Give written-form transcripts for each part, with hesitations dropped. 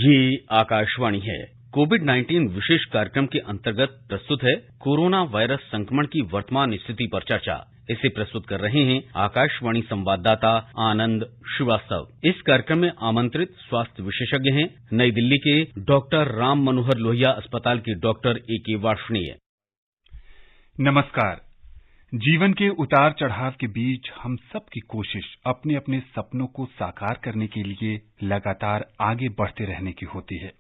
ये आकाशवाणी है। कोविड-19 विशेष कार्यक्रम के अंतर्गत प्रस्तुत है कोरोना वायरस संक्रमण की वर्तमान स्थिति पर चर्चा। इसे प्रस्तुत कर रहे हैं आकाशवाणी संवाददाता आनंद श्रीवास्तव। इस कार्यक्रम में आमंत्रित स्वास्थ्य विशेषज्ञ हैं नई दिल्ली के डॉक्टर राम मनोहर लोहिया अस्पताल के डॉक्टर ए.के. वार्ष्णेय। नमस्कार। जीवन के उतार चढ़ाव के बीच हम सब की कोशिश अपने अपने सपनों को साकार करने के लिए लगातार आगे बढ़ते रहने की होती है।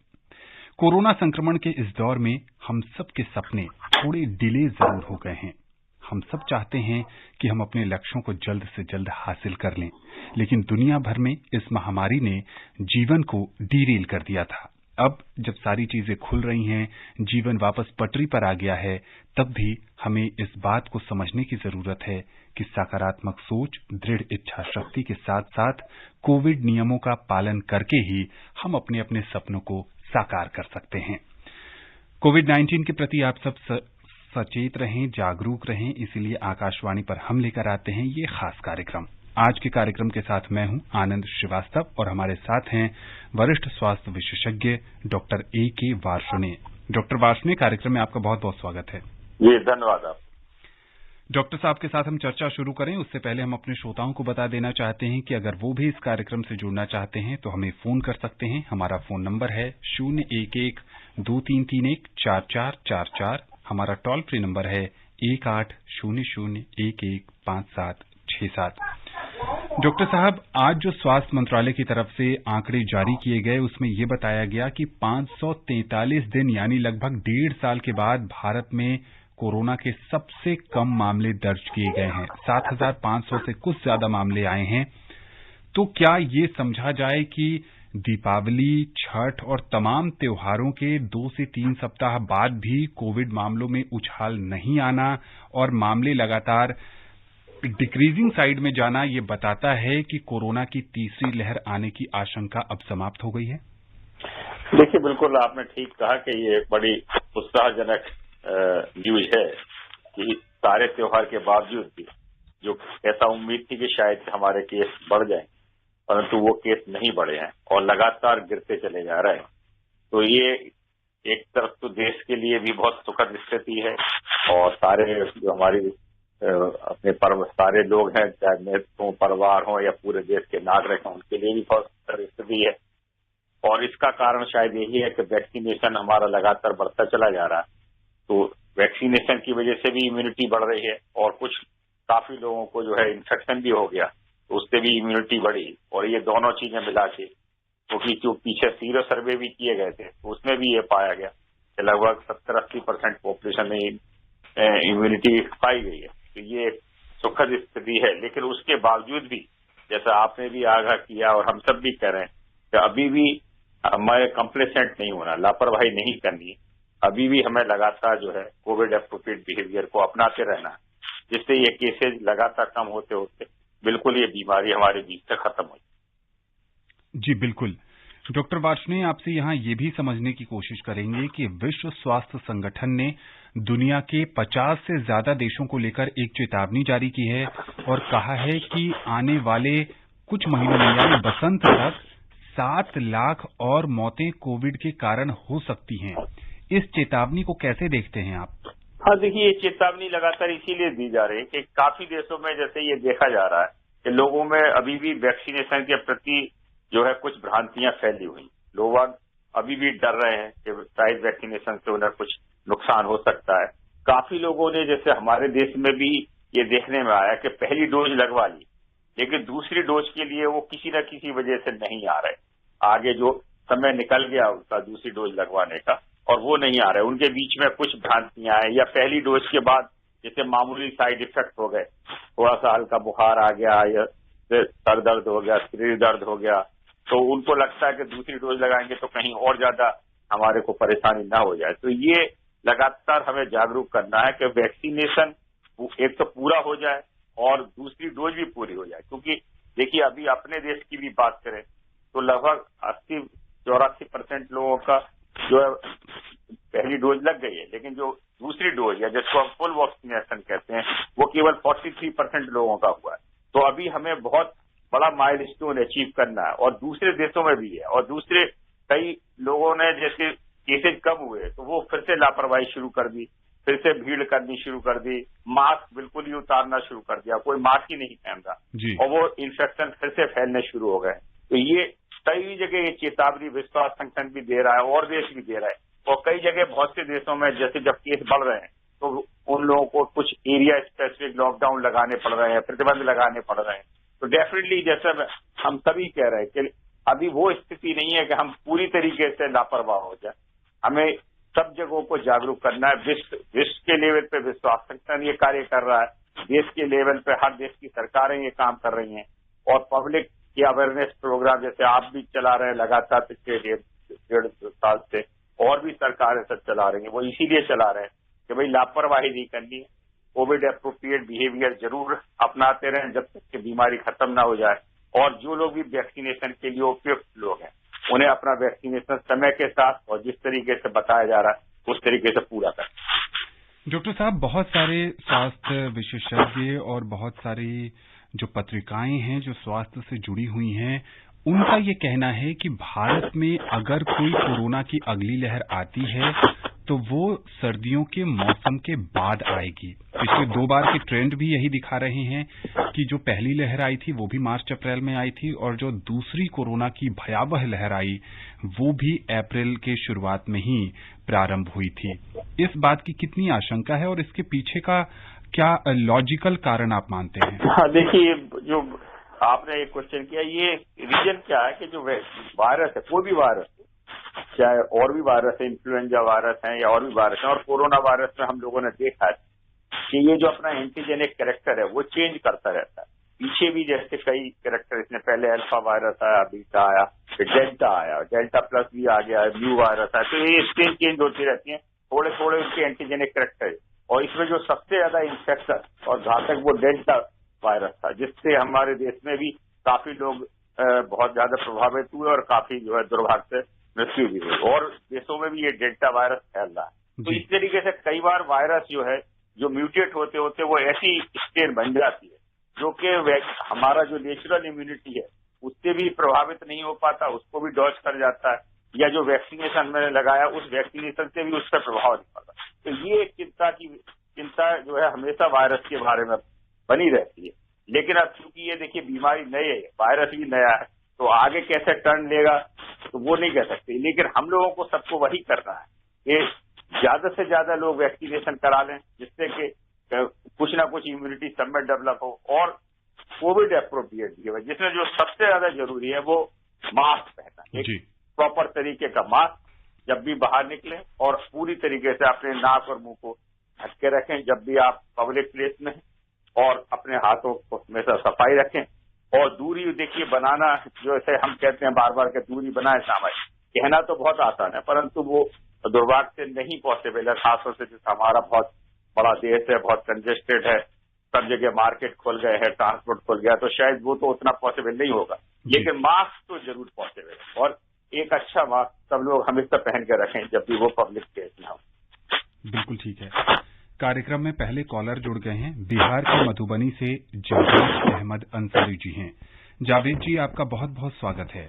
कोरोना संक्रमण के इस दौर में हम सब के सपने थोड़े डिले जरूर हो गए हैं। हम सब चाहते हैं कि हम अपने लक्ष्यों को जल्द से जल्द हासिल कर लें, लेकिन दुनिया भर में इस महामारी ने जीवन को डीरेल कर दिया था। अब जब सारी चीजें खुल रही हैं, जीवन वापस पटरी पर आ गया है, तब भी हमें इस बात को समझने की जरूरत है कि सकारात्मक सोच, दृढ़ इच्छा शक्ति के साथ साथ कोविड नियमों का पालन करके ही हम अपने अपने सपनों को साकार कर सकते हैं। कोविड-19 के प्रति आप सब सचेत रहें, जागरूक रहें, इसीलिए आकाशवाणी पर हम लेकर आते हैं ये खास कार्यक्रम। आज के कार्यक्रम के साथ मैं हूं आनंद श्रीवास्तव और हमारे साथ हैं वरिष्ठ स्वास्थ्य विशेषज्ञ doctor A K. Varshney. Doctor Varshney, कार्यक्रम में आपका बहुत बहुत स्वागत है। जी, धन्यवाद आप। डॉक्टर साहब के साथ हम चर्चा शुरू करें उससे पहले हम अपने श्रोताओं को बता देना चाहते हैं कि अगर वो भी इस कार्यक्रम से जुड़ना चाहते हैं तो हमें फोन कर सकते हैं। हमारा फोन नंबर है 011-2331-4444। हमारा टोल फ्री नंबर है 1800-115767। डॉक्टर साहब, आज जो स्वास्थ्य मंत्रालय की तरफ से आंकड़े जारी किए गए उसमें ये बताया गया कि 543 दिन यानी लगभग 1.5 साल के बाद भारत में कोरोना के सबसे कम मामले दर्ज किए गए हैं। 7,500 से कुछ ज्यादा मामले आए हैं। तो क्या ये समझा जाए कि दीपावली, छठ और तमाम त्योहारों के 2 से 3 सप्ताह बाद भी कोविड मामलों में उछाल नहीं आना और मामले लगातार डिक्रीजिंग साइड में जाना ये बताता है कि कोरोना की तीसरी लहर आने की आशंका अब समाप्त हो गई है? देखिए, बिल्कुल आपने ठीक कहा कि ये बड़ी उत्साहजनक न्यूज है कि सारे त्योहार के बावजूद भी जो ऐसा उम्मीद थी कि शायद हमारे केस बढ़ जाएं, परंतु वो केस नहीं बढ़े हैं और लगातार गिरते चले जा रहे हैं। तो ये एक तरफ तो देश के लिए भी बहुत सुखद स्थिति है और सारे जो हमारी अपने सारे लोग हैं, चाहे नेताओं, परिवार हो या पूरे देश के नागरिक हों, उनके लिए भी बहुत सुखद स्थिति है। और इसका कारण शायद यही है कि वैक्सीनेशन हमारा लगातार बढ़ता चला जा रहा है। तो वैक्सीनेशन की वजह से भी इम्यूनिटी बढ़ रही है और कुछ काफी लोगों को जो है इन्फेक्शन भी हो गया, तो उससे भी इम्यूनिटी बढ़ी। और ये दोनों चीजें मिला के, क्योंकि जो पीछे सीरो सर्वे भी किए गए थे उसमें भी ये पाया गया कि लगभग 70-80% पॉपुलेशन में इम्यूनिटी पाई गई है। तो ये सुखद स्थिति है। लेकिन उसके बावजूद भी, जैसा आपने भी आगाह किया और हम सब भी कह रहे हैं, कि अभी भी हमें कंप्लेसेंट नहीं होना, लापरवाही नहीं करनी। अभी भी हमें लगातार जो है कोविड एप्रोप्रिएट बिहेवियर को अपनाते रहना है, जिससे ये केसेज लगातार कम होते होते बिल्कुल ये बीमारी हमारे बीच से खत्म हो जाए। जी बिल्कुल। डॉक्टर वार्ष्णेय, आपसे यहाँ ये भी समझने की कोशिश करेंगे कि विश्व स्वास्थ्य संगठन ने दुनिया के 50 से ज्यादा देशों को लेकर एक चेतावनी जारी की है और कहा है कि आने वाले कुछ महीनों में यानी बसंत तक 7 लाख और मौतें कोविड के कारण हो सकती हैं। इस चेतावनी को कैसे देखते हैं आप? हाँ, देखिए, ये चेतावनी लगातार इसीलिए दी जा रही है कि काफी देशों में जैसे ये देखा जा रहा है कि लोगों में अभी भी वैक्सीनेशन के प्रति जो है कुछ भ्रांतियां फैली हुई। लोग अभी भी डर रहे हैं कि शायद वैक्सीनेशन से उन्हें कुछ नुकसान हो सकता है। काफी लोगों ने, जैसे हमारे देश में भी ये देखने में आया कि पहली डोज लगवा ली, लेकिन दूसरी डोज के लिए वो किसी न किसी वजह से नहीं आ रहे। आगे जो समय निकल गया उसका दूसरी डोज लगवाने का और वो नहीं आ रहे। उनके बीच में कुछ भ्रांतियां हैं, या पहली डोज के बाद जैसे मामूली साइड इफेक्ट हो गए, थोड़ा सा हल्का बुखार आ गया या सर दर्द हो गया, शरीर दर्द हो गया, तो उनको लगता है कि दूसरी डोज लगाएंगे तो कहीं और ज्यादा हमारे को परेशानी ना हो जाए। तो ये लगातार हमें जागरूक करना है कि वैक्सीनेशन एक तो पूरा हो जाए और दूसरी डोज भी पूरी हो जाए। क्योंकि देखिए, अभी अपने देश की भी बात करें तो लगभग 80-84% लोगों का जो है पहली डोज लग गई है, लेकिन जो दूसरी डोज या जिसको हम फुल वैक्सीनेशन कहते हैं वो केवल 43% लोगों का हुआ है। तो अभी हमें बहुत बड़ा माइलस्टोन अचीव करना है और दूसरे देशों में भी है और दूसरे कई लोगों ने जैसे केसेज कम हुए तो वो फिर से लापरवाही शुरू कर दी, फिर से भीड़ करनी शुरू कर दी, मास्क बिल्कुल ही उतारना शुरू कर दिया, कोई मास्क ही नहीं पहन रहा और वो इन्फेक्शन फिर से फैलने शुरू हो गए। तो ये कई जगह ये चेतावनी विश्व स्वास्थ्य संगठन भी दे रहा है और देश भी दे रहा है और कई जगह बहुत से देशों में जैसे जब केस बढ़ रहे हैं तो उन लोगों को कुछ एरिया स्पेसिफिक लॉकडाउन लगाने पड़ रहे हैं, प्रतिबंध लगाने पड़ रहे हैं। तो डेफिनेटली जैसे हम सभी कह रहे हैं कि अभी वो स्थिति नहीं है कि हम पूरी तरीके से लापरवाह हो जाए। हमें सब जगहों को जागरूक करना है। विश्व के लेवल पे विश्व स्वास्थ्य संगठन ये कार्य कर रहा है, देश के लेवल पे हर देश की सरकारें ये काम कर रही हैं और पब्लिक की अवेयरनेस प्रोग्राम जैसे आप भी चला रहे हैं लगातार पिछले 1.5 साल से, और भी सरकारें सब चला रही हैं। वो इसीलिए चला रहे हैं कि भाई लापरवाही नहीं करनी है, कोविड एप्रोप्रिएट बिहेवियर जरूर अपनाते रहें जब तक कि बीमारी खत्म ना हो जाए। और जो लोग भी वैक्सीनेशन के लिए उपयुक्त लोग हैं उन्हें अपना वैक्सीनेशन समय के साथ और जिस तरीके से बताया जा रहा है उस तरीके से पूरा करें। डॉक्टर साहब, बहुत सारे स्वास्थ्य विशेषज्ञ और बहुत सारी जो पत्रिकाएं हैं जो स्वास्थ्य से जुड़ी हुई हैं, उनका ये कहना है कि भारत में अगर कोई कोरोना की अगली लहर आती है तो वो सर्दियों के मौसम के बाद आएगी। पिछले 2 बार के ट्रेंड भी यही दिखा रहे हैं कि जो पहली लहर आई थी वो भी मार्च अप्रैल में आई थी और जो दूसरी कोरोना की भयावह लहर आई वो भी अप्रैल के शुरुआत में ही प्रारंभ हुई थी। इस बात की कितनी आशंका है और इसके पीछे का क्या लॉजिकल कारण आप मानते हैं? हाँ, देखिए, जो आपने एक क्वेश्चन किया, ये रीजन क्या है कि जो वायरस है, कोई भी वायरस, चाहे और भी वायरस है, इन्फ्लुएंजा वायरस है या और भी वायरस है, और कोरोना वायरस में हम लोगों ने देखा है कि ये जो अपना एंटीजेनिक कैरेक्टर है वो चेंज करता रहता है। पीछे भी जैसे कई कैरेक्टर, इसने पहले अल्फा वायरस आया, बीटा आया, फिर डेल्टा आया, डेल्टा प्लस भी आ गया है, म्यू वायरस आया, तो ये स्ट्रेन चेंज होती रहती है, थोड़े थोड़े उनके एंटीजेनिक कैरेक्टर है। और इसमें जो सबसे ज्यादा इन्फेक्शन और घातक वो डेल्टा वायरस था, जिससे हमारे देश में भी काफी लोग बहुत ज्यादा प्रभावित हुए और काफी जो है दुर्भाग्य से मृत्यु भी हुई, और देशों में भी ये डेल्टा वायरस फैल रहा है। तो इस तरीके से कई बार वायरस जो है जो म्यूटेट होते होते वो ऐसी स्ट्रेन बन जाती है जो कि हमारा जो नेचुरल इम्यूनिटी है उससे भी प्रभावित नहीं हो पाता, उसको भी डॉज कर जाता है, या जो वैक्सीनेशन मैंने लगाया उस वैक्सीनेशन से भी उस पर प्रभाव नहीं पड़ता। तो ये एक चिंता जो है हमेशा वायरस के बारे में बनी रहती है। लेकिन अब चूंकि ये देखिए बीमारी नई है, वायरस भी नया है, तो आगे कैसे टर्न लेगा तो वो नहीं कह सकते। लेकिन हम लोगों को सबको वही करना है कि ज्यादा से ज्यादा लोग वैक्सीनेशन करा लें, जिससे कि कुछ ना कुछ इम्यूनिटी सब में डेवलप हो, और कोविड एप्रोप्रिएट जिसमें जो सबसे ज्यादा जरूरी है वो मास्क पहनना, एक प्रॉपर तरीके का मास्क जब भी बाहर निकलें, और पूरी तरीके से अपने नाक और मुंह को ढक के रखें जब भी आप पब्लिक प्लेस में हैं, और अपने हाथों को हमेशा सफाई रखें, और दूरी देखिए बनाना, जो ऐसे हम कहते हैं बार बार के दूरी बनाए सामाजिक, कहना तो बहुत आसान है परंतु वो दुर्भाग्य से नहीं पॉसिबल है, खासतौर से जैसे हमारा बहुत बड़ा देश है, बहुत कंजेस्टेड है, सब जगह मार्केट खुल गए हैं, ट्रांसपोर्ट खुल गया, तो शायद वो तो उतना पॉसिबल नहीं होगा। लेकिन मास्क तो जरूर पॉसिबल है, और एक अच्छा मास्क सब लोग हमेशा पहन के रखें जब भी वो पब्लिक प्लेस में हो। बिल्कुल ठीक है। कार्यक्रम में पहले कॉलर जुड़ गए हैं, बिहार के मधुबनी से जावेद अहमद अंसारी जी हैं। जावेद जी, आपका बहुत बहुत स्वागत है।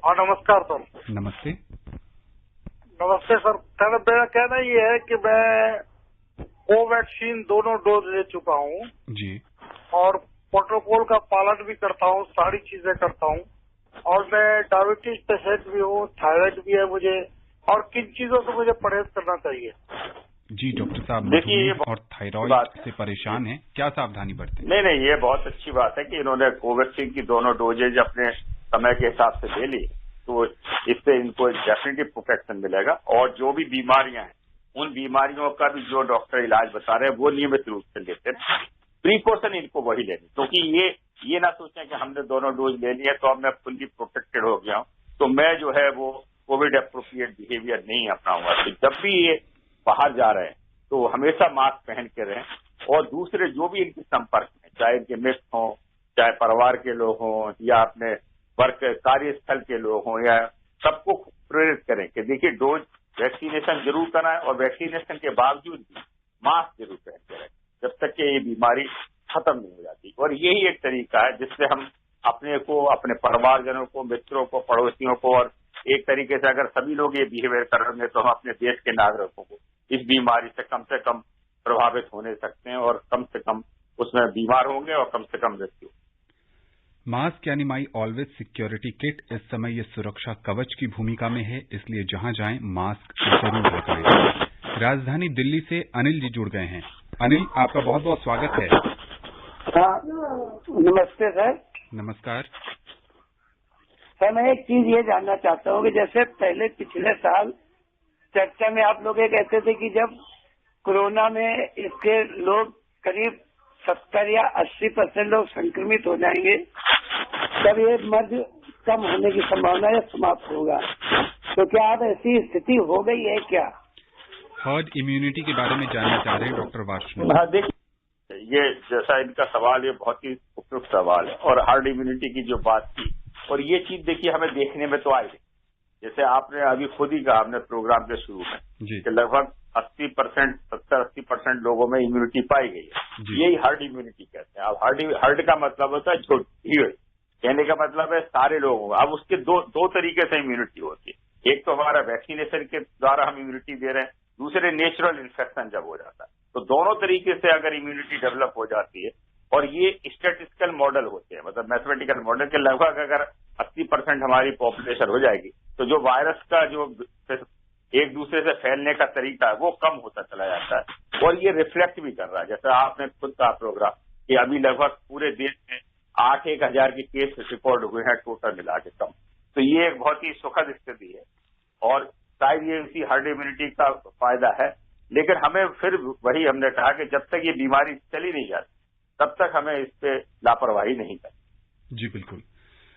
हाँ, नमस्कार सर। नमस्ते। नमस्ते सर। मेरा कहना ये है कि मैं कोवैक्सीन दोनों डोज ले चुका हूँ जी, और प्रोटोकॉल का पालन भी करता हूँ, सारी चीजें करता हूँ, और मैं डायबिटीज पेशेंट भी हूँ, थायराइड भी है मुझे, और किन चीजों से मुझे परहेज करना चाहिए? जी डॉक्टर साहब, देखिए और थायराइड से परेशान हैं, क्या सावधानी बरतें? नहीं, ये बहुत अच्छी बात है कि इन्होंने कोवैक्सीन की दोनों डोजेज अपने समय के हिसाब से ले ली, तो इससे इनको डेफिनेटली प्रोटेक्शन मिलेगा। और जो भी बीमारियां हैं उन बीमारियों का भी जो डॉक्टर इलाज बता रहे हैं वो नियमित रूप से लेते हैं। प्रिकॉशन इनको वही लेनी, क्योंकि ये ना सोचें कि हमने दोनों डोज ले लिया तो अब मैं फुल्ली प्रोटेक्टेड हो गया हूँ, तो मैं जो है वो कोविड एप्रोप्रिएट बिहेवियर नहीं अपनाऊंगा। तो जब भी ये बाहर जा रहे हैं तो हमेशा मास्क पहन के रहें, और दूसरे जो भी इनके संपर्क में, चाहे इनके मित्र हों, चाहे परिवार के लोग हों, या अपने वर्क कार्यस्थल के लोग हों, या सबको प्रेरित करें कि देखिए डोज वैक्सीनेशन जरूर कराएं, और वैक्सीनेशन के बावजूद भी मास्क जरूर पहन के रहें जब तक कि ये बीमारी खत्म नहीं हो जाती। और यही एक तरीका है जिससे हम अपने को, अपने परिवारजनों को, मित्रों को, पड़ोसियों को और एक तरीके से अगर सभी लोग ये बिहेवियर कर रहे हैं तो हम अपने देश के नागरिकों को इस बीमारी से कम प्रभावित होने सकते हैं और कम से कम उसमें बीमार होंगे और कम से कम मृत्यु। मास्क यानी माई ऑलवेज सिक्योरिटी किट इस समय ये सुरक्षा कवच की भूमिका में है, इसलिए जहां जाएं मास्क जरूर लगाएं। राजधानी दिल्ली से अनिल जी जुड़ गए हैं। अनिल, आपका बहुत बहुत स्वागत है। नमस्ते सर। नमस्कार सर, मैं एक चीज ये जानना चाहता हूँ कि जैसे पहले पिछले साल चर्चा में आप लोग ये कहते थे कि जब कोरोना में इसके लोग करीब 70 या 80% लोग संक्रमित हो जाएंगे तब ये मर्ज कम होने की संभावना या समाप्त होगा, तो क्या अब ऐसी स्थिति हो गई है क्या? हर्ड इम्यूनिटी के बारे में जानना चाह रहे हैं डॉक्टर वार्ष्णेय। हाँ, देखिए ये जैसा इनका सवाल, ये बहुत ही उपयुक्त सवाल है और हर्ड इम्यूनिटी की जो बात की, और ये चीज देखिए हमें देखने में तो आई है। जैसे आपने अभी खुद ही कहा अपने प्रोग्राम के शुरू में कि लगभग 80%, 70-80% लोगों में इम्यूनिटी पाई गई है। यही हर्ड इम्यूनिटी कहते हैं। अब हर्ड का मतलब होता है भीड़, कहने का मतलब है सारे लोगों का। अब उसके दो तरीके से इम्यूनिटी होती है। एक तो हमारा वैक्सीनेशन के द्वारा हम इम्यूनिटी दे रहे हैं, दूसरे नेचुरल इन्फेक्शन जब हो जाता है। तो दोनों तरीके से अगर इम्यूनिटी डेवलप हो जाती है, और ये स्टैटिस्टिकल मॉडल होते हैं, मतलब मैथमेटिकल मॉडल के लगभग अगर 80% हमारी पॉपुलेशन हो जाएगी तो जो वायरस का जो एक दूसरे से फैलने का तरीका है वो कम होता चला जाता है, और ये रिफ्लेक्ट भी कर रहा है। जैसे आपने खुद कहा प्रोग्राम कि अभी लगभग पूरे देश में 8-1000 के केस रिकॉर्ड हुए हैं टोटल मिला के कम। तो ये एक बहुत ही सुखद स्थिति है और शायद ये इसी हर्ड इम्यूनिटी का फायदा है। लेकिन हमें फिर वही हमने कहा कि जब तक ये बीमारी चली नहीं जाती तब तक हमें इस पे लापरवाही नहीं करनी। जी बिल्कुल।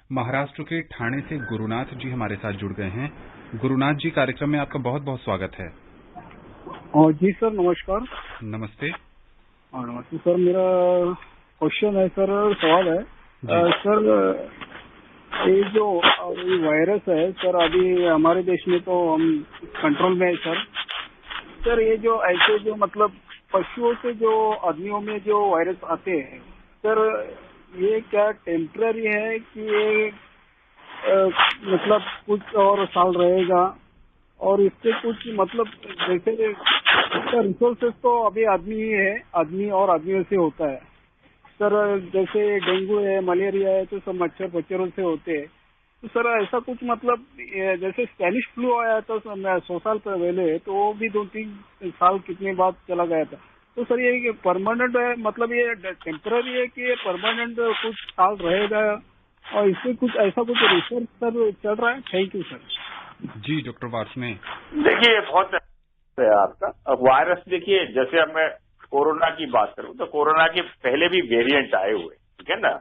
महाराष्ट्र के ठाणे से गुरुनाथ जी हमारे साथ जुड़ गए हैं। गुरुनाथ जी, कार्यक्रम में आपका बहुत बहुत स्वागत है। जी सर, नमस्कार। नमस्ते। नमस्ते सर, मेरा क्वेश्चन है सर, सवाल है सर, ये जो वायरस है सर अभी हमारे देश में तो हम कंट्रोल में है सर, ये जो ऐसे जो मतलब पशुओं से जो आदमियों में जो वायरस आते हैं सर, ये क्या टेम्पररी है कि ये मतलब कुछ और साल रहेगा, और इससे कुछ मतलब जैसे इसका रिसोर्सेस तो अभी आदमी ही है, आदमी और आदमियों से होता है सर। जैसे डेंगू है, मलेरिया है तो सब मच्छरों से होते हैं। तो सर ऐसा कुछ मतलब जैसे स्पेनिश फ्लू आया था 100 साल पहले, तो वो भी 2-3 साल कितने बाद चला गया था। तो सर ये परमानेंट है, मतलब ये टेम्पररी है कि ये परमानेंट कुछ साल रहेगा, और इससे कुछ ऐसा कुछ रिसर्च सर चल रहा है? Thank you sir. जी डॉक्टर वार्ष्णेय। देखिए बहुत है आपका। अब वायरस देखिए, जैसे अब मैं कोरोना की बात करूं तो कोरोना के पहले भी वेरिएंट आए हुए, ठीक है ना,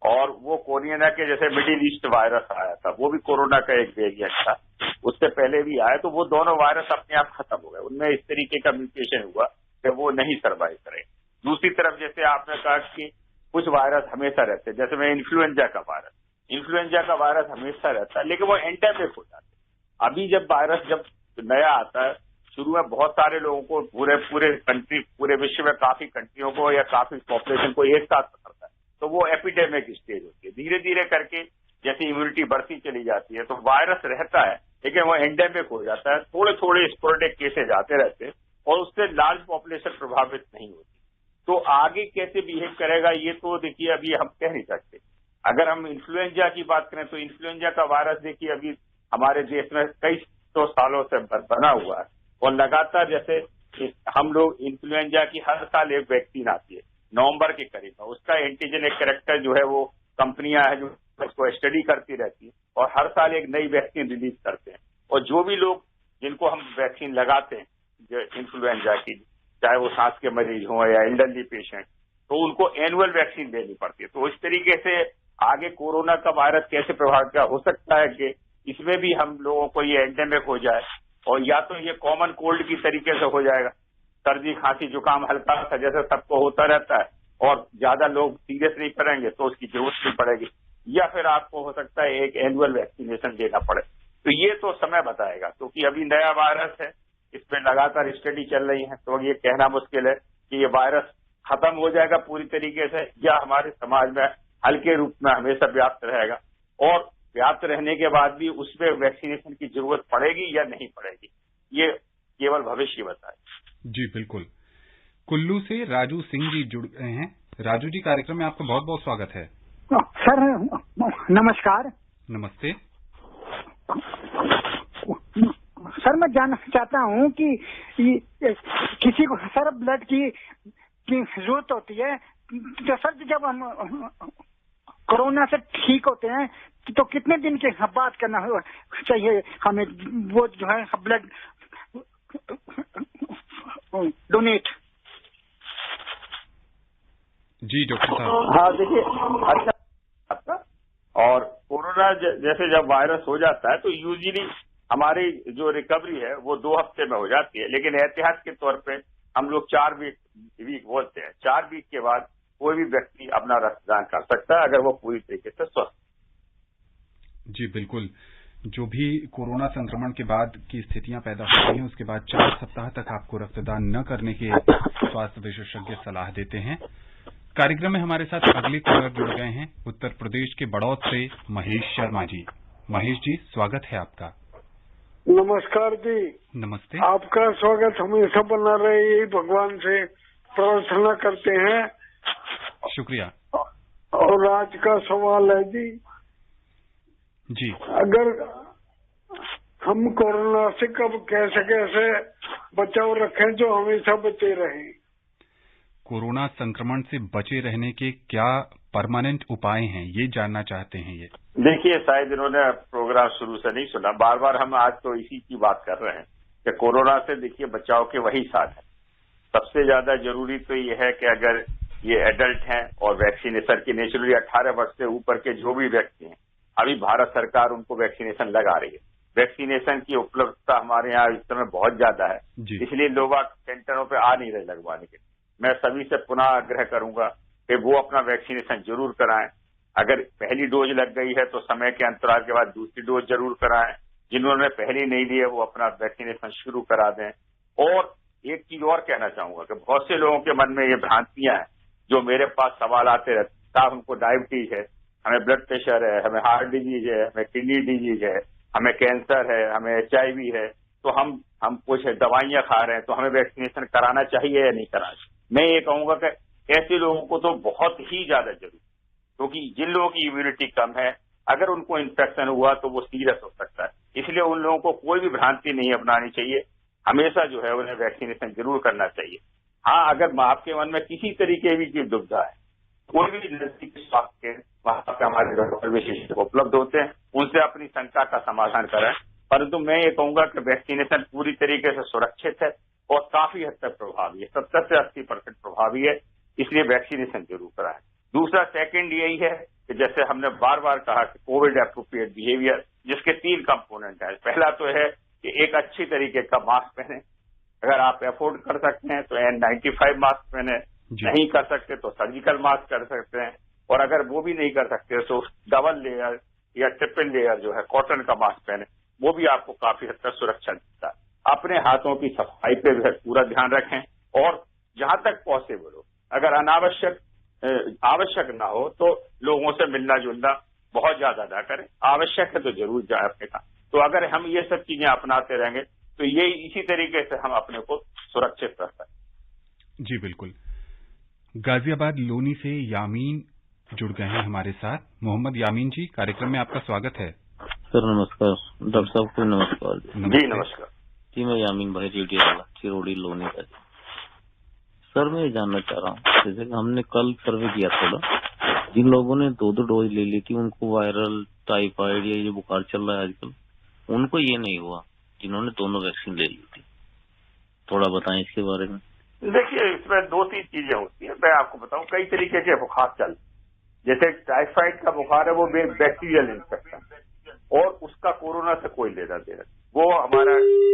और वो कोरिया के जैसे मिडिल ईस्ट वायरस आया था, वो भी कोरोना का एक वेरिएंट था, उससे पहले भी आया। तो वो दोनों वायरस अपने आप खत्म हो गए, उनमें इस तरीके का म्यूटेशन हुआ कि वो नहीं सर्वाइव करे। दूसरी तरफ जैसे आपने कहा कि कुछ वायरस हमेशा रहते हैं, जैसे मैं इन्फ्लुएंजा का वायरस हमेशा रहता है, लेकिन वो एंडेमिक हो जाता है। अभी जब वायरस जब नया आता है, शुरू में बहुत सारे लोगों को पूरे विश्व में काफी कंट्रियों को या काफी पॉपुलेशन को एक साथ पकड़ता है, तो वो एपिडेमिक स्टेज होती है। धीरे धीरे करके जैसे इम्यूनिटी बढ़ती चली जाती है तो वायरस रहता है, लेकिन वो एंडेमिक हो जाता है। थोड़े थोड़े स्पोरेडिक केसेज आते रहते हैं और उससे लार्ज पॉपुलेशन प्रभावित नहीं होती। तो आगे कैसे बिहेव करेगा ये तो देखिए अभी हम कह नहीं सकते। अगर हम इन्फ्लुएंजा की बात करें तो इन्फ्लुएंजा का वायरस देखिए अभी हमारे देश में कई 100 सालों से बना हुआ है, और लगातार जैसे हम लोग इन्फ्लुएंजा की हर साल एक वैक्सीन आती है नवंबर के करीब में, उसका एंटीजेनिक कैरेक्टर जो है वो कंपनियां हैं जो उसको स्टडी करती रहती है और हर साल एक नई वैक्सीन रिलीज करते हैं। और जो भी लोग जिनको हम वैक्सीन लगाते हैं जो इन्फ्लुएंजा की, चाहे वो सांस के मरीज हों या एल्डरली पेशेंट, तो उनको एनुअल वैक्सीन देनी पड़ती है। तो इस तरीके से आगे कोरोना का वायरस कैसे प्रभावित हो सकता है कि इसमें भी हम लोगों को ये एंडेमिक हो जाए, और या तो ये कॉमन कोल्ड की तरीके से हो जाएगा, सर्दी खांसी जुकाम हल्का सा जैसे सबको होता रहता है, और ज्यादा लोग सीरियस नहीं करेंगे तो उसकी जरूरत नहीं पड़ेगी, या फिर आपको हो सकता है एक एनुअल वैक्सीनेशन देना पड़े। तो ये तो समय बताएगा, क्योंकि अभी नया वायरस है, इस पर लगातार स्टडी चल रही है, तो ये कहना मुश्किल है कि ये वायरस खत्म हो जाएगा पूरी तरीके से या हमारे समाज में हल्के रूप में हमेशा व्याप्त रहेगा। और व्याप्त रहने के बाद भी उसमें वैक्सीनेशन की जरूरत पड़ेगी या नहीं पड़ेगी, ये केवल भविष्य बताए। जी बिल्कुल। कुल्लू से राजू सिंह जी जुड़ गए हैं। राजू जी, कार्यक्रम में आपका बहुत बहुत स्वागत है। सर नमस्कार। नमस्ते सर, मैं जानना चाहता हूँ कि किसी को सर ब्लड की जरूरत होती है, तो सर जब हम कोरोना से ठीक होते हैं तो कितने दिन के बाद करना चाहिए हमें वो जो है ब्लड डोनेट? जी डॉक्टर साहब। हाँ देखिए, अच्छा, और कोरोना जैसे जब वायरस हो जाता है तो यूजुअली हमारी जो रिकवरी है वो 2 हफ्ते में हो जाती है, लेकिन एहतियात के तौर पे हम लोग 4 वीक बोलते हैं। 4 वीक के बाद कोई भी व्यक्ति अपना रक्तदान कर सकता है अगर वो पूरी तरीके से स्वस्थ। जी बिल्कुल। जो भी कोरोना संक्रमण के बाद की स्थितियां पैदा होती हैं उसके बाद 4 सप्ताह तक आपको रक्तदान न करने के स्वास्थ्य विशेषज्ञ सलाह देते हैं। कार्यक्रम में हमारे साथ अगले कॉलर जुड़ गए हैं उत्तर प्रदेश के बड़ौद से महेश शर्मा जी। महेश जी, स्वागत है आपका। नमस्कार जी। नमस्ते। आपका स्वागत हमेशा बना रहे, यही भगवान से प्रार्थना करते हैं। शुक्रिया। और आज का सवाल है जी, अगर हम कोरोना से कब कैसे बचाव रखें जो हमेशा बचे रहें? कोरोना संक्रमण से बचे रहने के क्या परमानेंट उपाय हैं, ये जानना चाहते हैं ये। देखिए, शायद इन्होंने प्रोग्राम शुरू से नहीं सुना, बार बार हम आज तो इसी की बात कर रहे हैं कि कोरोना से देखिए बचाव के वही साथ है। सबसे ज्यादा जरूरी तो ये है कि अगर ये एडल्ट हैं और वैक्सीनेशन की नेचुरली 18 वर्ष से ऊपर के जो भी व्यक्ति हैं, अभी भारत सरकार उनको वैक्सीनेशन लगा रही है। वैक्सीनेशन की उपलब्धता हमारे यहाँ इस समय बहुत ज्यादा है, इसलिए लोग सेंटरों पे आ नहीं रहे लगवाने के। मैं सभी से पुनः आग्रह करूंगा कि वो अपना वैक्सीनेशन जरूर कराएं। अगर पहली डोज लग गई है तो समय के अंतराल के बाद दूसरी डोज जरूर कराएं। जिन्होंने पहली नहीं ली है वो अपना वैक्सीनेशन शुरू करा दें। और एक चीज और कहना चाहूंगा कि बहुत से लोगों के मन में ये भ्रांतियां हैं, जो मेरे पास सवाल आते रहते, साहब हमको डायबिटीज है, हमें ब्लड प्रेशर है, हमें हार्ट डिजीज है, हमें किडनी डिजीज है, हमें कैंसर है, हमें HIV है, तो हम कुछ दवाइयां खा रहे हैं तो हमें वैक्सीनेशन कराना चाहिए या नहीं कराना चाहिए? मैं ये कहूंगा कि ऐसे लोगों को तो बहुत ही ज्यादा जरूरी, क्योंकि जिन लोगों की इम्यूनिटी कम है, अगर उनको इन्फेक्शन हुआ तो वो सीरियस हो सकता है। इसलिए उन लोगों को कोई भी भ्रांति नहीं अपनानी चाहिए, हमेशा जो है उन्हें वैक्सीनेशन जरूर करना चाहिए। हाँ, अगर आपके मन में किसी तरीके की दुविधा है, कोई भी नजदीकी स्वास्थ्य केंद्र वहां पर हमारे डॉक्टर विशेषज्ञ उपलब्ध होते हैं, उनसे अपनी शंका का समाधान करें। परंतु मैं ये कहूंगा कि वैक्सीनेशन पूरी तरीके से सुरक्षित है और काफी हद तक प्रभावी है, 70 से 80% प्रभावी है, इसलिए वैक्सीनेशन जरूर कराएं। दूसरा सेकंड यही है कि जैसे हमने बार बार कहा कि कोविड एप्रोप्रिएट बिहेवियर, जिसके 3 कंपोनेंट है। पहला तो है कि एक अच्छी तरीके का मास्क पहने, अगर आप अफोर्ड कर सकते हैं तो N95 मास्क पहने, नहीं कर सकते तो सर्जिकल मास्क कर सकते हैं, और अगर वो भी नहीं कर सकते तो डबल लेयर या ट्रिपल लेयर जो है कॉटन का मास्क पहने, वो भी आपको काफी हद तक सुरक्षा देता है। अपने हाथों की सफाई पे भी पूरा ध्यान रखें, और जहां तक पॉसिबल हो, अगर आवश्यक ना हो तो लोगों से मिलना जुलना बहुत ज्यादा ना करें। आवश्यक है तो जरूर जाए अपने काम। तो अगर हम ये सब चीजें अपनाते रहेंगे तो ये इसी तरीके से हम अपने को सुरक्षित रख सकते। जी बिल्कुल। गाजियाबाद लोनी से यामीन जुड़ गए हैं हमारे साथ। मोहम्मद यामीन जी, कार्यक्रम में आपका स्वागत है। सर नमस्कार। डॉक्टर साहब को नमस्कार। जी नमस्कार जी, मैं यामीन भाई रेडी वाला चिरोड़ी लोनी का। सर मैं ये जानना चाह रहा हूँ, जैसे कि हमने कल सर्वे किया थोड़ा, जिन लोगों ने 2 डोज ले ली थी उनको वायरल टाइफाइड या ये बुखार चल रहा है आजकल, उनको ये नहीं हुआ जिन्होंने दोनों वैक्सीन ले ली थी। थोड़ा बताएं इसके बारे में। देखिए, इसमें 2-3 चीजें होती है, मैं आपको बताऊं। कई तरीके के बुखार चल, जैसे टाइफाइड का बुखार है वो बैक्टीरियल इन्फेक्शन, और उसका कोरोना से कोई लेना देना, वो हमारा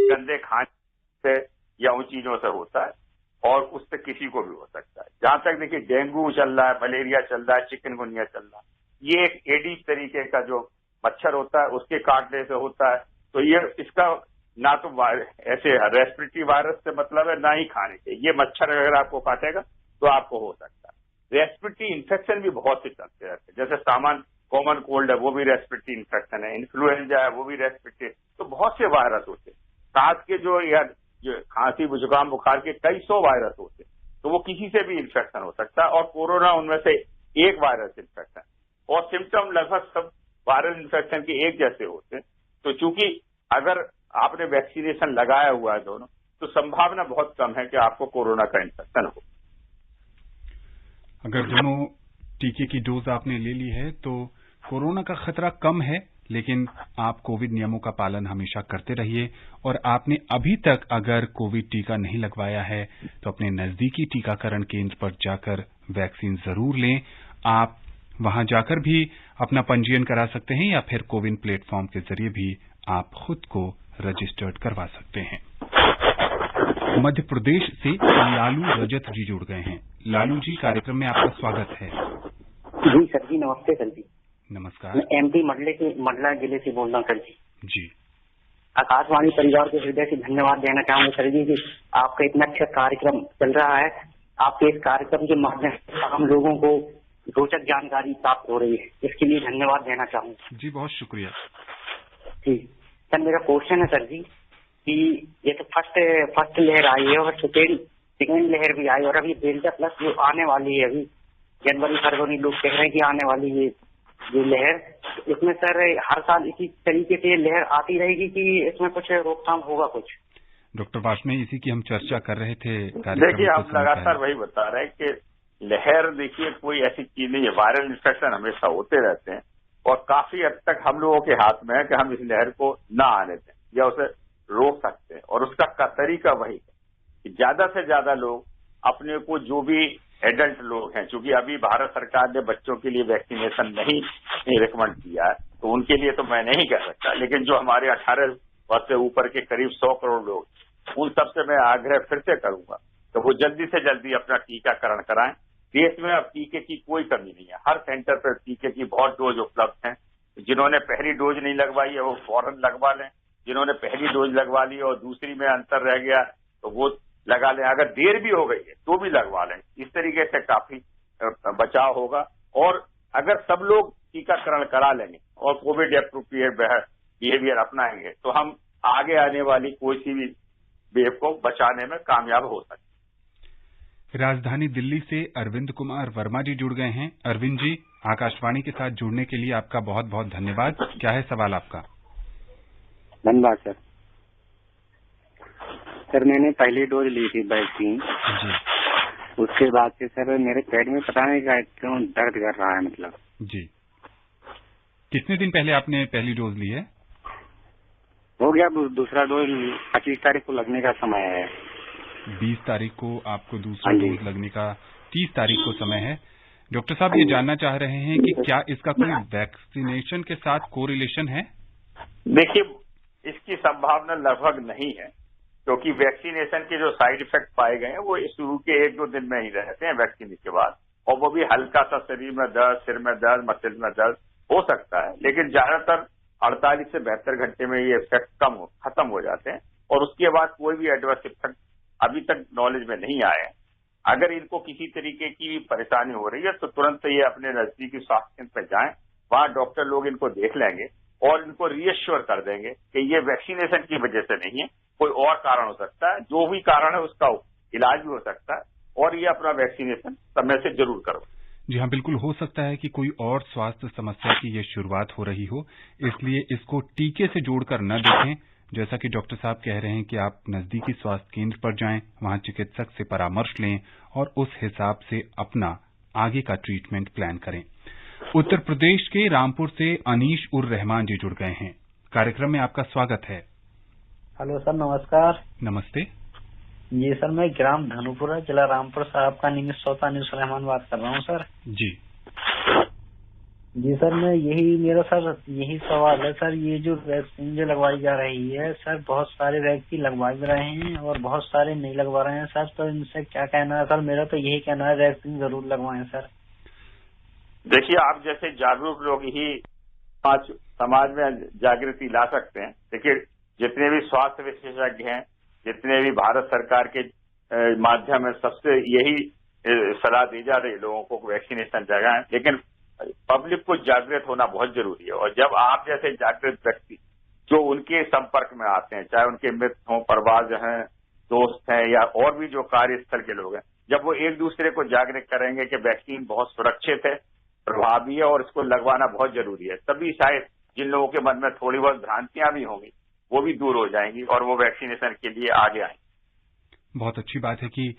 गंदे खाने से या उन चीजों से होता है, और उससे किसी को भी हो सकता है। जहां तक देखिए डेंगू चल रहा है, मलेरिया चल रहा है, चिकनगुनिया चल रहा है, ये एक एडीज तरीके का जो मच्छर होता है उसके काटने से होता है। तो ये इसका ना तो ऐसे रेस्पिरेटरी वायरस से मतलब है, ना ही खाने के। ये मच्छर अगर आपको काटेगा तो आपको हो सकता है। रेस्पिरेटरी इन्फेक्शन भी बहुत से चलते रहते हैं, जैसे सामान कॉमन कोल्ड है वो भी रेस्पिरेटरी इन्फेक्शन है, इन्फ्लुएंजा है वो भी रेस्पिरेटरी। तो बहुत से वायरस होते हैं, सांस के जो खांसी जुकाम बुखार के कई सौ वायरस होते हैं, तो वो किसी से भी इन्फेक्शन हो सकता है, और कोरोना उनमें से एक वायरस इन्फेक्शन, और सिम्टम लगभग सब वायरल इन्फेक्शन के एक जैसे होते हैं। तो चूंकि अगर आपने वैक्सीनेशन लगाया हुआ है दोनों, तो संभावना बहुत कम है कि आपको कोरोना का इन्फेक्शन हो। अगर दोनों टीके की डोज आपने ले ली है तो कोरोना का खतरा कम है, लेकिन आप कोविड नियमों का पालन हमेशा करते रहिए। और आपने अभी तक अगर कोविड टीका नहीं लगवाया है तो अपने नजदीकी टीकाकरण केंद्र पर जाकर वैक्सीन जरूर लें। आप वहां जाकर भी अपना पंजीयन करा सकते हैं या फिर कोविन प्लेटफॉर्म के जरिए भी आप खुद को रजिस्टर्ड करवा सकते हैं। मध्य प्रदेश से लालू रजत जी जुड़ गए हैं। लालू जी, कार्यक्रम में आपका स्वागत है। जी सर जी, नमस्ते सर जी। नमस्कार। मैं एमपी मंडला जिले से बोल रहा हूँ सर जी। जी, आकाशवाणी परिवार को हृदय से धन्यवाद देना चाहूंगा सर जी कि आपका इतना अच्छा कार्यक्रम चल रहा है। आपके इस कार्यक्रम के माध्यम से हम लोगों को रोचक जानकारी प्राप्त हो रही है, इसके लिए धन्यवाद देना चाहूंगा। जी, बहुत शुक्रिया। जी सर, मेरा क्वेश्चन है सर जी कि ये तो फर्स्ट लहर आई है और सेकेंड लहर भी आई, और अभी डेल्टा प्लस जो आने वाली है, अभी जनवरी फरवरी लोग कह रहे हैं कि आने वाली ये लहर, इसमें सर हर साल इसी तरीके से लहर आती रहेगी कि इसमें कुछ रोकथाम होगा कुछ? डॉक्टर वार्ष्णेय, इसी की हम चर्चा कर रहे थे। देखिए, हम लगातार वही बता रहे हैं कि लहर, देखिए, कोई ऐसी चीज नहीं है, वायरल इन्फेक्शन हमेशा होते रहते हैं, और काफी हद तक हम लोगों के हाथ में है कि हम इस लहर को ना आने दें या उसे रोक सकते हैं। और उसका तरीका वही है कि ज्यादा से ज्यादा लोग अपने को, जो भी एडल्ट लोग हैं, चूंकि अभी भारत सरकार ने बच्चों के लिए वैक्सीनेशन नहीं रिकमेंड किया है, तो उनके लिए तो मैं नहीं कह सकता, लेकिन जो हमारे 18 वर्ष से ऊपर के करीब 100 करोड़ लोग, उन सबसे मैं आग्रह फिर से करूंगा तो वो जल्दी से जल्दी अपना टीकाकरण कराएं। देश में अब टीके की कोई कमी नहीं है, हर सेंटर पर टीके की बहुत डोज उपलब्ध है। जिन्होंने पहली डोज नहीं लगवाई है वो फौरन लगवा लें, जिन्होंने पहली डोज लगवा ली और दूसरी में अंतर रह गया तो वो लगा लें, अगर देर भी हो गई है तो भी लगवा लें। इस तरीके से काफी बचाव होगा, और अगर सब लोग टीकाकरण करा लेंगे और कोविड एप्रोप्रिएट बिहेवियर अपनाएंगे तो हम आगे आने वाली कोई सी भी वेव को बचाने में कामयाब हो सकते। राजधानी दिल्ली से अरविंद कुमार वर्मा जी जुड़ गए हैं। अरविंद जी, आकाशवाणी के साथ जुड़ने के लिए आपका बहुत बहुत धन्यवाद। क्या है सवाल आपका? धन्यवाद सर। सर, मैंने पहली डोज ली थी वैक्सीन जी। उसके बाद से सर मेरे पेट में पता नहीं क्यों दर्द कर रहा है, मतलब। जी, कितने दिन पहले आपने पहली डोज ली है? हो गया दूसरा डोज 25 तारीख को लगने का समय है। 20 तारीख को आपको दूसरा डोज लगने का 30 तारीख को समय है। डॉक्टर साहब, ये जानना चाह रहे हैं कि क्या इसका कोई वैक्सीनेशन के साथ कोरिलेशन है? देखिए, इसकी संभावना लगभग नहीं है, क्योंकि वैक्सीनेशन के जो साइड इफेक्ट पाए गए हैं वो शुरू के 1-2 दिन में ही रहते हैं वैक्सीन के बाद, और वो भी हल्का सा शरीर में दर्द, सिर में दर्द, मसल में दर्द हो सकता है, लेकिन ज्यादातर 48 से 72 घंटे में ये इफेक्ट खत्म हो जाते हैं, और उसके बाद कोई भी एडवर्स इफेक्ट अभी तक नॉलेज में नहीं आए हैं। अगर इनको किसी तरीके की परेशानी हो रही है तो तुरंत ये अपने नजदीकी स्वास्थ्य केंद्र पर जाएं, वहां डॉक्टर लोग इनको देख लेंगे और इनको रीअश्योर कर देंगे कि ये वैक्सीनेशन की वजह से नहीं है, कोई और कारण हो सकता है, जो भी कारण है उसका इलाज भी हो सकता है, और ये अपना वैक्सीनेशन समय से जरूर करो। जी हाँ, बिल्कुल हो सकता है कि कोई और स्वास्थ्य समस्या की ये शुरुआत हो रही हो, इसलिए इसको टीके से जोड़कर न देखें। जैसा कि डॉक्टर साहब कह रहे हैं कि आप नजदीकी स्वास्थ्य केंद्र पर जाएं, वहां चिकित्सक से परामर्श लें और उस हिसाब से अपना आगे का ट्रीटमेंट प्लान करें। उत्तर प्रदेश के रामपुर से अनीश उर रहमान जी जुड़ गए हैं। कार्यक्रम में आपका स्वागत है। हेलो सर, नमस्कार। नमस्ते जी सर, मैं ग्राम धनुपुरा, जिला रामपुर साहब का निमित श्रोता अनीश उर रहमान बात कर रहा हूँ सर। जी सर, मेरा यही सवाल है सर, ये जो वैक्सीन जो लगवाई जा रही है सर, बहुत सारे व्यक्ति लगवा भी रहे हैं और बहुत सारे नहीं लगवा रहे हैं सर, तो इनसे क्या कहना है सर? मेरा तो यही कहना है वैक्सीन जरूर लगवाएं सर। देखिए, आप जैसे जागरूक लोग ही समाज में जागृति ला सकते हैं। देखिए, जितने भी स्वास्थ्य विशेषज्ञ हैं, जितने भी भारत सरकार के माध्यम है, सबसे यही सलाह दी जा रही है लोगों को वैक्सीनेशन जगह है, लेकिन पब्लिक को जागृत होना बहुत जरूरी है। और जब आप जैसे जागृत व्यक्ति जो उनके संपर्क में आते हैं, चाहे उनके मित्र हों, परिवार हैं, दोस्त हैं या और भी जो कार्यस्थल के लोग हैं, जब वो एक दूसरे को जागृत करेंगे कि वैक्सीन बहुत सुरक्षित है, प्रभावी है और इसको लगवाना बहुत जरूरी है, तभी शायद जिन लोगों के मन में थोड़ी बहुत भ्रांतियां भी होंगी वो भी दूर हो जाएंगी और वो वैक्सीनेशन के लिए आगे आएंगे। बहुत अच्छी बात है कि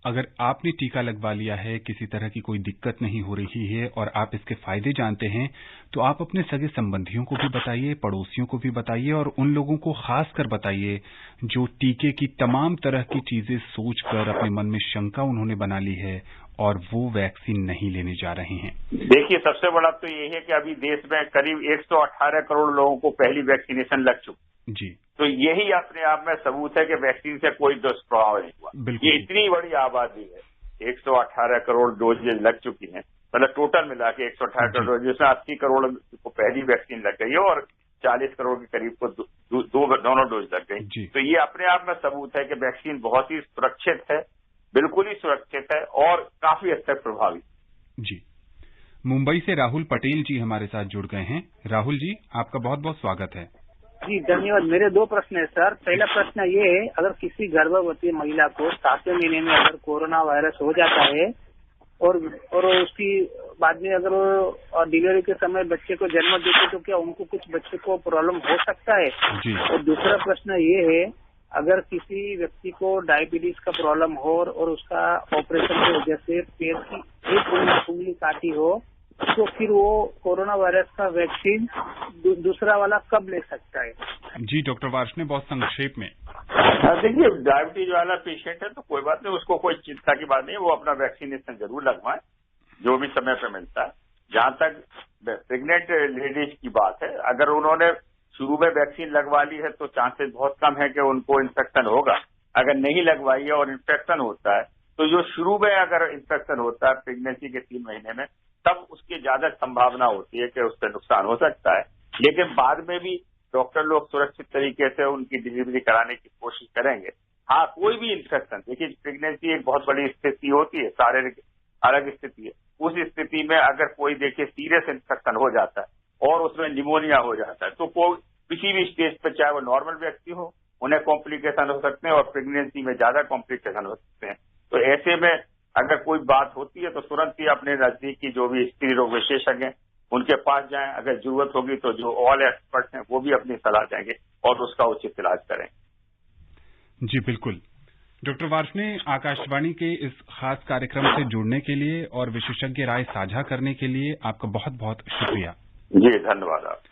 अगर आपने टीका लगवा लिया है, किसी तरह की कोई दिक्कत नहीं हो रही है और आप इसके फायदे जानते हैं, तो आप अपने सगे संबंधियों को भी बताइए, पड़ोसियों को भी बताइए और उन लोगों को खासकर बताइए जो टीके की तमाम तरह की चीजें सोचकर अपने मन में शंका उन्होंने बना ली है और वो वैक्सीन नहीं लेने जा रहे हैं। देखिए, सबसे बड़ा तो ये है कि अभी देश में करीब 118 करोड़ लोगों को पहली वैक्सीनेशन लग चुकी जी, तो यही अपने आप में सबूत है कि वैक्सीन से कोई दुष्प्रभाव नहीं हुआ। ये इतनी बड़ी आबादी है, 118 करोड़ डोजेज लग चुकी हैं, मतलब टोटल मिला के 118 करोड़, जिसमें 80 करोड़ को पहली वैक्सीन लग गई है और 40 करोड़ के करीब को दोनों डोज लग गई। तो ये अपने आप में सबूत है कि वैक्सीन बहुत ही सुरक्षित है, बिल्कुल ही सुरक्षित है और काफी हद तक प्रभावी। जी, मुंबई से राहुल पटेल जी हमारे साथ जुड़ गए हैं। राहुल जी, आपका बहुत बहुत स्वागत है। जी धन्यवाद। मेरे 2 प्रश्न है सर। पहला प्रश्न ये है, अगर किसी गर्भवती महिला को 7वें महीने में अगर कोरोना वायरस हो जाता है और उसकी बाद में अगर डिलीवरी के समय बच्चे को जन्म देते तो क्या उनको कुछ बच्चे को प्रॉब्लम हो सकता है? जी। और दूसरा प्रश्न ये है, अगर किसी व्यक्ति को डायबिटीज का प्रॉब्लम हो और उसका ऑपरेशन की वजह से पैर की एक उंगली काटी हो, तो फिर वो कोरोना वायरस का वैक्सीन दूसरा वाला कब ले सकता है? जी डॉक्टर वार्ष्णेय, बहुत संक्षेप में। देखिए, डायबिटीज वाला पेशेंट है तो कोई बात नहीं, उसको कोई चिंता की बात नहीं, वो अपना वैक्सीनेशन जरूर लगवाएं जो भी समय पे मिलता है। जहां तक प्रेग्नेंट लेडीज की बात है, अगर उन्होंने शुरू में वैक्सीन लगवा ली है तो चांसेस बहुत कम है कि उनको इन्फेक्शन होगा। अगर नहीं लगवाई है और इन्फेक्शन होता है तो जो शुरू में अगर इन्फेक्शन होता है प्रेगनेंसी के 3 महीने में, तब उसकी ज्यादा संभावना होती है कि उससे नुकसान हो सकता है। लेकिन बाद में भी डॉक्टर लोग सुरक्षित तरीके से उनकी डिलीवरी कराने की कोशिश करेंगे। हाँ, कोई भी इन्फेक्शन, देखिए प्रेगनेंसी एक बहुत बड़ी स्थिति होती है, शारीरिक अलग स्थिति है। उस स्थिति में अगर कोई देखिए सीरियस इन्फेक्शन हो जाता है और उसमें निमोनिया हो जाता है तो कोई किसी भी स्टेज पर, चाहे वो नॉर्मल व्यक्ति हो, उन्हें कॉम्प्लिकेशन हो सकते हैं और प्रेगनेंसी में ज्यादा कॉम्प्लिकेशन हो सकते हैं। तो ऐसे में अगर कोई बात होती है तो तुरंत ही अपने नजदीकी जो भी स्त्री रोग विशेषज्ञ हैं उनके पास जाएं। अगर जरूरत होगी तो जो ऑल एक्सपर्ट्स हैं वो भी अपनी सलाह देंगे और उसका उचित इलाज करें। जी बिल्कुल। डॉक्टर वार्ष्णेय, आकाशवाणी के इस खास कार्यक्रम से जुड़ने के लिए और विशेषज्ञ राय साझा करने के लिए आपका बहुत बहुत शुक्रिया। जी धन्यवाद आप।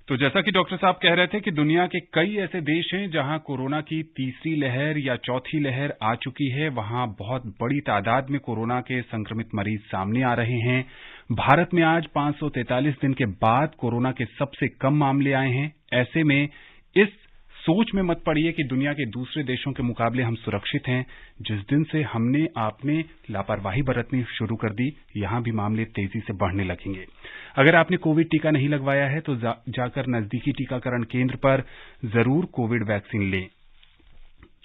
तो जैसा कि डॉक्टर साहब कह रहे थे कि दुनिया के कई ऐसे देश हैं जहां कोरोना की तीसरी लहर या चौथी लहर आ चुकी है, वहां बहुत बड़ी तादाद में कोरोना के संक्रमित मरीज सामने आ रहे हैं। भारत में आज 543 दिन के बाद कोरोना के सबसे कम मामले आए हैं। ऐसे में इस सोच में मत पड़िए कि दुनिया के दूसरे देशों के मुकाबले हम सुरक्षित हैं। जिस दिन से हमने आपने लापरवाही बरतनी शुरू कर दी, यहां भी मामले तेजी से बढ़ने लगेंगे। अगर आपने कोविड टीका नहीं लगवाया है तो जाकर नजदीकी टीकाकरण केंद्र पर जरूर कोविड वैक्सीन लें।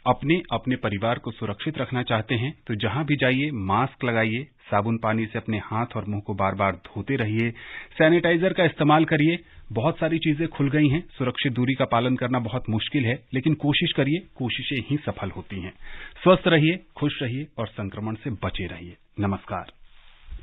अपने परिवार को सुरक्षित रखना चाहते हैं तो जहां भी जाइए मास्क लगाइए, साबुन पानी से अपने हाथ और मुंह को बार बार धोते रहिए, सैनिटाइजर का इस्तेमाल करिए। बहुत सारी चीजें खुल गई हैं, सुरक्षित दूरी का पालन करना बहुत मुश्किल है, लेकिन कोशिश करिए, कोशिशें ही सफल होती हैं। स्वस्थ रहिए, खुश रहिए और संक्रमण से बचे रहिए। नमस्कार।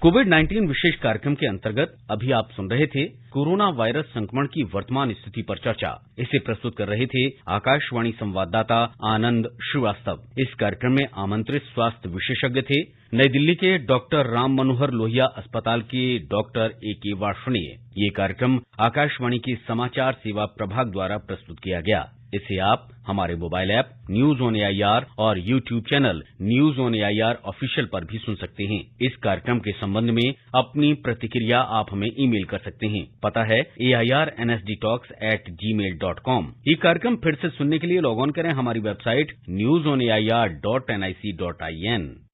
कोविड-19 विशेष कार्यक्रम के अंतर्गत अभी आप सुन रहे थे कोरोना वायरस संक्रमण की वर्तमान स्थिति पर चर्चा। इसे प्रस्तुत कर रहे थे आकाशवाणी संवाददाता आनंद श्रीवास्तव। इस कार्यक्रम में आमंत्रित स्वास्थ्य विशेषज्ञ थे नई दिल्ली के डॉक्टर राम मनोहर लोहिया अस्पताल के डॉक्टर A.K. वार्ष्णेय। ये कार्यक्रम आकाशवाणी के समाचार सेवा प्रभाग द्वारा प्रस्तुत किया गया। इसे आप हमारे mobile app news on AIR और YouTube channel news on AIR official पर भी सुन सकते हैं। इस कार्यक्रम के संबंध में अपनी प्रतिक्रिया आप हमें ईमेल कर सकते हैं। पता है airnsdtalks@gmail.com। ये कार्यक्रम फिर से सुनने के लिए लॉग ऑन करें हमारी वेबसाइट newsonair.nic.in।